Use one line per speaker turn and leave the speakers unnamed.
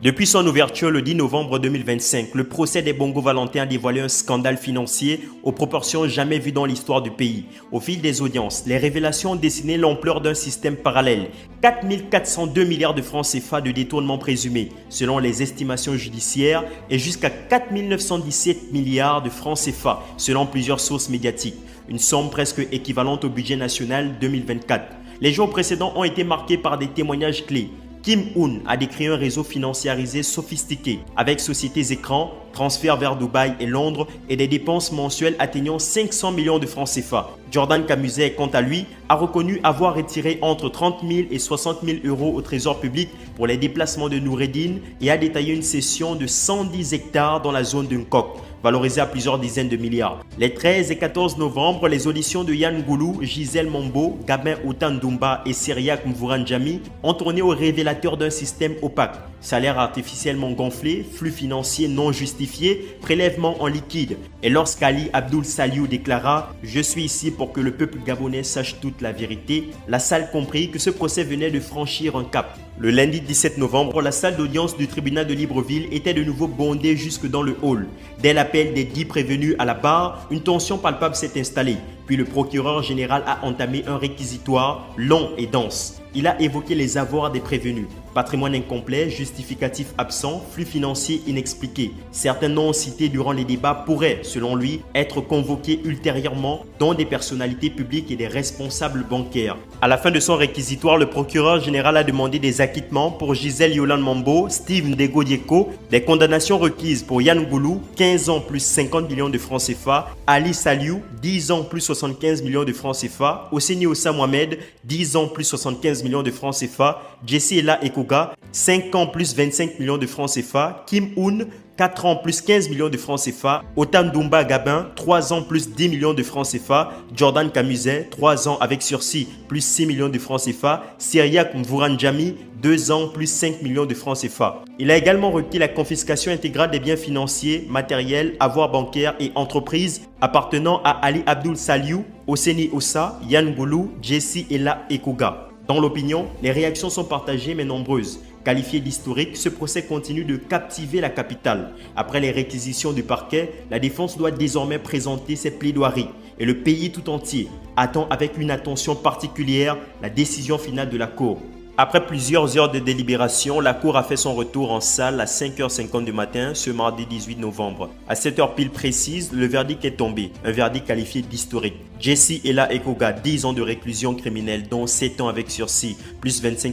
Depuis son ouverture le 10 novembre 2025, le procès des Bongo Valentin a dévoilé un scandale financier aux proportions jamais vues dans l'histoire du pays. Au fil des audiences, les révélations ont dessiné l'ampleur d'un système parallèle. 4 402 milliards de francs CFA de détournement présumé, selon les estimations judiciaires, et jusqu'à 4 917 milliards de francs CFA, selon plusieurs sources médiatiques. Une somme presque équivalente au budget national 2024. Les jours précédents ont été marqués par des témoignages clés. Kim Un a décrit un réseau financiarisé sophistiqué avec sociétés écrans, transferts vers Dubaï et Londres et des dépenses mensuelles atteignant 500 millions de francs CFA. Jordan Camuset, quant à lui, a reconnu avoir retiré entre 30 000 et 60 000 euros au trésor public pour les déplacements de Noureddine et a détaillé une cession de 110 hectares dans la zone d'Nkok, valorisée à plusieurs dizaines de milliards. Les 13 et 14 novembre, les auditions de Yann Goulou, Gisèle Mambo, Gabin Otan-Dumba et Seriak Mvouranjami ont tourné au révélateur d'un système opaque. Salaire artificiellement gonflé, flux financiers non justifiés, prélèvements en liquide. Et lorsqu'Ali Abdoul Saliou déclara « Je suis ici pour que le peuple gabonais sache toute la vérité », la salle comprit que ce procès venait de franchir un cap. Le lundi 17 novembre, la salle d'audience du tribunal de Libreville était de nouveau bondée jusque dans le hall. Dès l'appel des 10 prévenus à la barre, une tension palpable s'est installée. Puis le procureur général a entamé un réquisitoire long et dense. Il a évoqué les avoirs des prévenus. Patrimoine incomplet, justificatif absent, flux financiers inexpliqués. Certains noms cités durant les débats pourraient, selon lui, être convoqués ultérieurement, dont des personnalités publiques et des responsables bancaires. À la fin de son réquisitoire, le procureur général a demandé des acquittements pour Gisèle Yolande Mambo, Steve Ndego Dieko, des condamnations requises pour Yann Goulou, 15 ans plus 50 millions de francs CFA, Ali Saliou, 10 ans plus 75 millions de francs CFA, Osseni Ossa Mohamed, 10 ans plus 75 millions de francs CFA, Jesse Ella Ekoga, 5 ans plus 25 millions de francs CFA, Kim Un, 4 ans plus 15 millions de francs CFA, Otan Dumba Gabin, 3 ans plus 10 millions de francs CFA, Jordan Camuset, 3 ans avec sursis plus 6 millions de francs CFA, Seriak Mvouranjami, 2 ans plus 5 millions de francs CFA. Il a également requis la confiscation intégrale des biens financiers, matériels, avoirs bancaires et entreprises appartenant à Ali Abdoul Saliou, Osseni Ossa, Yann Goulou, Jesse Ella Ekoga. Dans l'opinion, les réactions sont partagées mais nombreuses. Qualifié d'historique, ce procès continue de captiver la capitale. Après les réquisitions du parquet, la défense doit désormais présenter ses plaidoiries et le pays tout entier attend avec une attention particulière la décision finale de la Cour. Après plusieurs heures de délibération, la Cour a fait son retour en salle à 5h50 du matin ce mardi 18 novembre. À 7h pile précise, le verdict est tombé, un verdict qualifié d'historique. Jesse Ella Ekoga, 10 ans de réclusion criminelle dont 7 ans avec sursis, plus 25